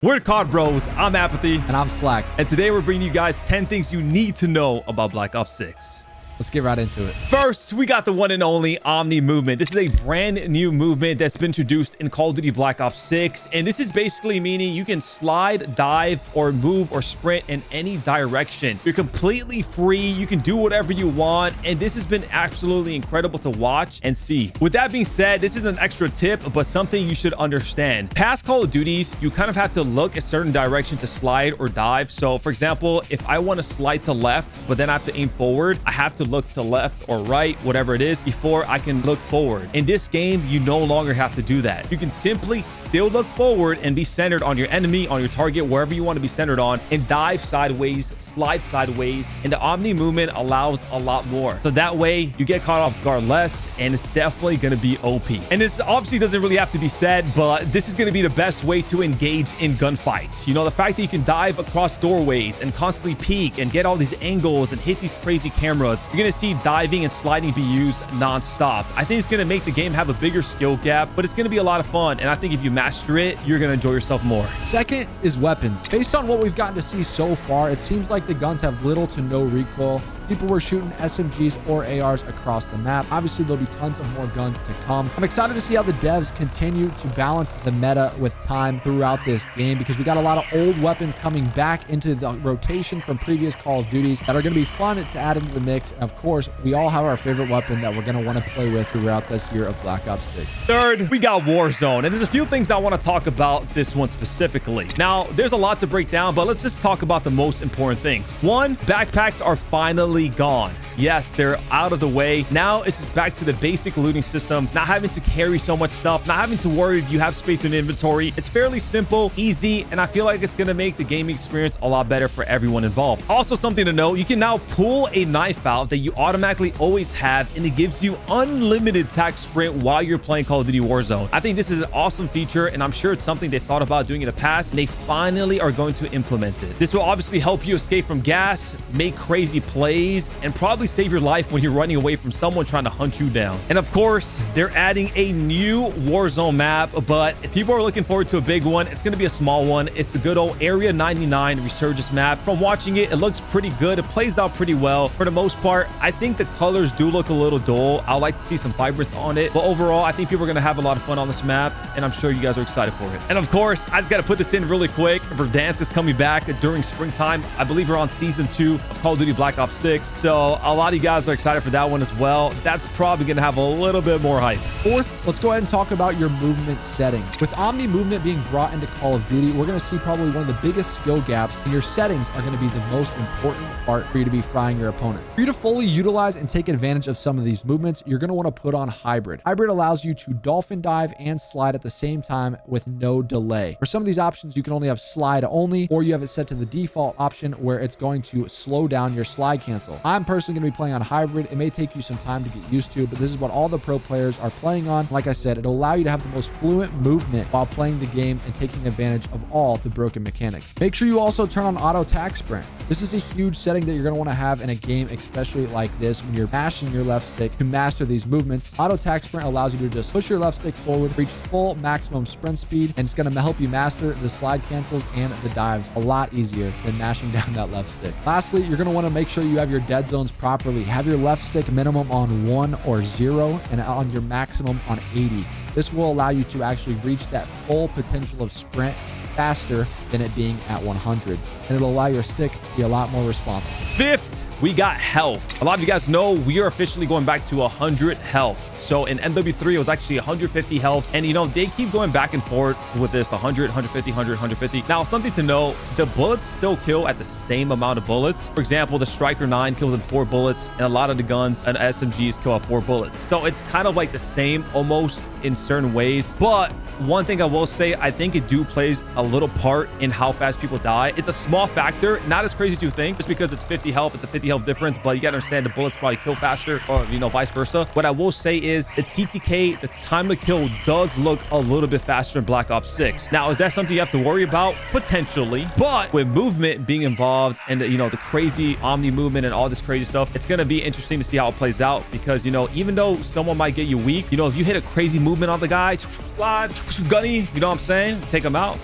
We're COD Bros. I'm Apathy. And I'm Slack. And today we're bringing you guys 10 things you need to know about Black Ops 6. Let's get right into it. First, we got the one and only Omni-Movement. This is a brand new movement that's been introduced in Call of Duty Black Ops 6. And this is basically meaning you can slide, dive, or move or sprint in any direction. You're completely free. You can do whatever you want. And this has been absolutely incredible to watch and see. With that being said, this is an extra tip, but something you should understand. Past Call of Duties, you kind of have to look a certain direction to slide or dive. So for example, if I want to slide to left, but then I have to aim forward, I have to look to left or right, whatever it is, before I can look forward. In this game, you no longer have to do that. You can simply still look forward and be centered on your enemy, on your target, wherever you want to be centered on, and dive sideways, slide sideways. And the Omni movement allows a lot more. So that way you get caught off guard less, and it's definitely going to be OP. And this obviously doesn't really have to be said, but this is going to be the best way to engage in gunfights. You know, the fact that you can dive across doorways and constantly peek and get all these angles and hit these crazy cameras, you're going to see diving and sliding be used non-stop. I think it's going to make the game have a bigger skill gap, but it's going to be a lot of fun. And I think if you master it, you're going to enjoy yourself more. Second is weapons. Based on what we've gotten to see so far, it seems like the guns have little to no recoil. People were shooting SMGs or ARs across the map. Obviously, there'll be tons of more guns to come. I'm excited to see how the devs continue to balance the meta with time throughout this game, because we got a lot of old weapons coming back into the rotation from previous Call of Duties that are going to be fun to add into the mix. And of course, we all have our favorite weapon that we're going to want to play with throughout this year of Black Ops 6. Third, we got Warzone. And there's a few things I want to talk about this one specifically. Now, there's a lot to break down, but let's just talk about the most important things. One, backpacks are finally gone. Yes, they're out of the way. Now it's just back to the basic looting system, not having to carry so much stuff, not having to worry if you have space in inventory. It's fairly simple, easy, and I feel like it's going to make the gaming experience a lot better for everyone involved. Also, something to note, you can now pull a knife out that you automatically always have, and it gives you unlimited tac sprint while you're playing Call of Duty Warzone. I think this is an awesome feature, and I'm sure it's something they thought about doing in the past, and they finally are going to implement it. This will obviously help you escape from gas, make crazy plays, and probably save your life when you're running away from someone trying to hunt you down. And of course, they're adding a new Warzone map, but if people are looking forward to a big one, it's going to be a small one. It's the good old Area 99 Resurgence map. From watching it, it looks pretty good. It plays out pretty well. For the most part, I think the colors do look a little dull. I'd like to see some vibrance on it, but overall, I think people are going to have a lot of fun on this map, and I'm sure you guys are excited for it. And of course, I just got to put this in really quick. Verdansk is coming back during springtime. I believe we're on season 2 of Call of Duty Black Ops 6, so a lot of you guys are excited for that one as well. That's probably going to have a little bit more hype. Fourth, let's go ahead and talk about your movement settings. With Omni movement being brought into Call of Duty, we're going to see probably one of the biggest skill gaps, and your settings are going to be the most important part for you to be frying your opponents. For you to fully utilize and take advantage of some of these movements, you're going to want to put on hybrid. Hybrid allows you to dolphin dive and slide at the same time with no delay. For some of these options, you can only have slide only, or you have it set to the default option where it's going to slow down your slide cancel. I'm personally going to be playing on hybrid. It may take you some time to get used to, but this is what all the pro players are playing on. Like I said, it'll allow you to have the most fluent movement while playing the game and taking advantage of all the broken mechanics. Make sure you also turn on auto tac sprint. This is a huge setting that you're going to want to have in a game, especially like this, when you're mashing your left stick to master these movements. Auto tac sprint allows you to just push your left stick forward, reach full maximum sprint speed, and it's going to help you master the slide cancels and the dives a lot easier than mashing down that left stick. Lastly, you're going to want to make sure you have your dead zones properly. Have your left stick minimum on 1 or 0 and on your maximum on 80. This will allow you to actually reach that full potential of sprint faster than it being at 100, and it'll allow your stick to be a lot more responsive. Fifth, we got health. A lot of you guys know we are officially going back to 100 health. So in MW3, it was actually 150 health. And, you know, they keep going back and forth with this 100, 150, 100, 150. Now, something to know, the bullets still kill at the same amount of bullets. For example, the Striker 9 kills in 4 bullets, and a lot of the guns and SMGs kill at 4 bullets. So it's kind of like the same almost in certain ways. But one thing I will say, I think it plays a little part in how fast people die. It's a small factor, not as crazy as you think. Just because it's 50 health, it's a 50 health difference, but you gotta understand the bullets probably kill faster, or, you know, vice versa. What I will say is the TTK, the time to kill, does look a little bit faster in Black Ops 6. Now, is that something you have to worry about? Potentially. But with movement being involved and, you know, the crazy Omni movement and all this crazy stuff, it's going to be interesting to see how it plays out, because, you know, even though someone might get you weak, you know, if you hit a crazy movement on the guy, slide, gunny, you know what I'm saying? Take him out.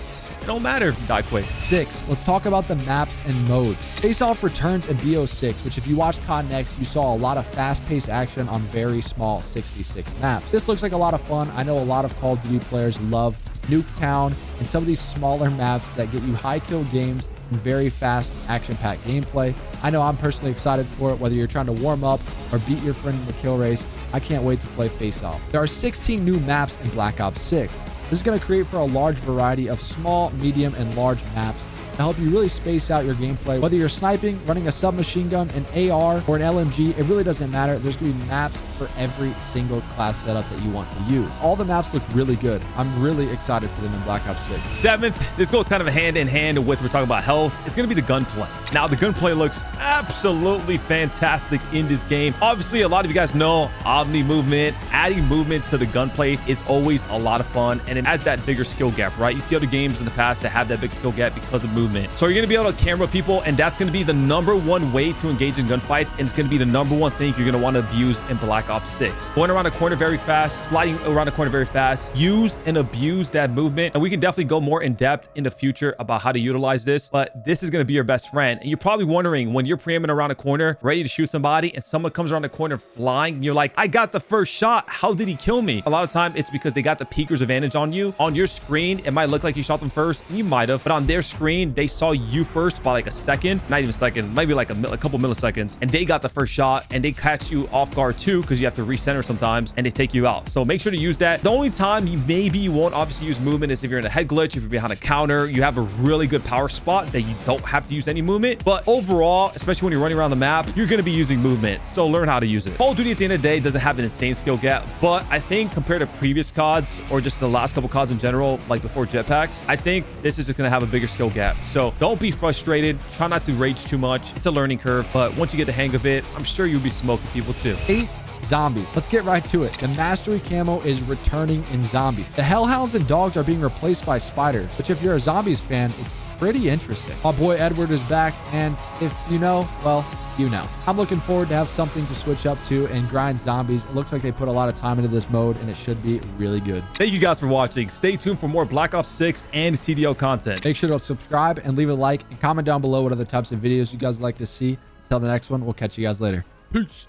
It don't matter if you die quick. 6. Let's talk about the maps and modes. Face Off returns in BO6, which if you watched COD Next, you saw a lot of fast-paced action on very small 66 maps. This looks like a lot of fun. I know a lot of Call of Duty players love Nuketown and some of these smaller maps that get you high kill games and very fast action-packed gameplay. I know I'm personally excited for it, whether you're trying to warm up or beat your friend in the kill race. I can't wait to play Face Off. There are 16 new maps in Black Ops 6. This is going to create for a large variety of small, medium, and large maps to help you really space out your gameplay. Whether you're sniping, running a submachine gun, an AR, or an LMG, it really doesn't matter. There's going to be maps for every single class setup that you want to use. All the maps look really good. I'm really excited for them in Black Ops 6. 7th, this goes kind of hand in hand with we're talking about health. It's going to be the gunplay. Now, the gunplay looks absolutely fantastic in this game. Obviously, a lot of you guys know Omni-Movement. Adding movement to the gunplay is always a lot of fun, and it adds that bigger skill gap, right? You see other games in the past that have that big skill gap because of movement. So you're going to be able to camera people, and that's going to be the #1 way to engage in gunfights, and it's going to be the #1 thing you're going to want to abuse in Black Ops 6. Going around a corner very fast, sliding around a corner very fast, use and abuse that movement. And we can definitely go more in depth in the future about how to utilize this, but this is going to be your best friend. And you're probably wondering, when you're preaiming around a corner, ready to shoot somebody, and someone comes around the corner flying, and you're like, I got the first shot. How did he kill me? A lot of time it's because they got the peeker's advantage on you. On your screen, it might look like you shot them first. You might have, but on their screen, they saw you first by like a second, not even a second, maybe like a couple milliseconds, and they got the first shot, and they catch you off guard too, because you have to recenter sometimes, and they take you out. So make sure to use that. The only time you won't obviously use movement is if you're in a head glitch, if you're behind a counter, you have a really good power spot that you don't have to use any movement. But overall, especially when you're running around the map, you're going to be using movement, so learn how to use it. Call of Duty at the end of the day doesn't have an insane skill gap, but I think compared to previous CODs or just the last couple CODs in general, like before jetpacks, I think this is just going to have a bigger skill gap. So don't be frustrated. Try not to rage too much. It's a learning curve, but once you get the hang of it, I'm sure you'll be smoking people too. 8. Zombies. Let's get right to it. The mastery camo is returning in zombies. The hellhounds and dogs are being replaced by spiders, which if you're a zombies fan, it's pretty interesting. My boy Edward is back, and if you know, well, you know. I'm looking forward to have something to switch up to and grind zombies. It looks like they put a lot of time into this mode, and it should be really good. Thank you guys for watching. Stay tuned for more Black Ops 6 and CDL content. Make sure to subscribe and leave a like and comment down below what other types of videos you guys like to see. Until the next one, we'll catch you guys later. Peace.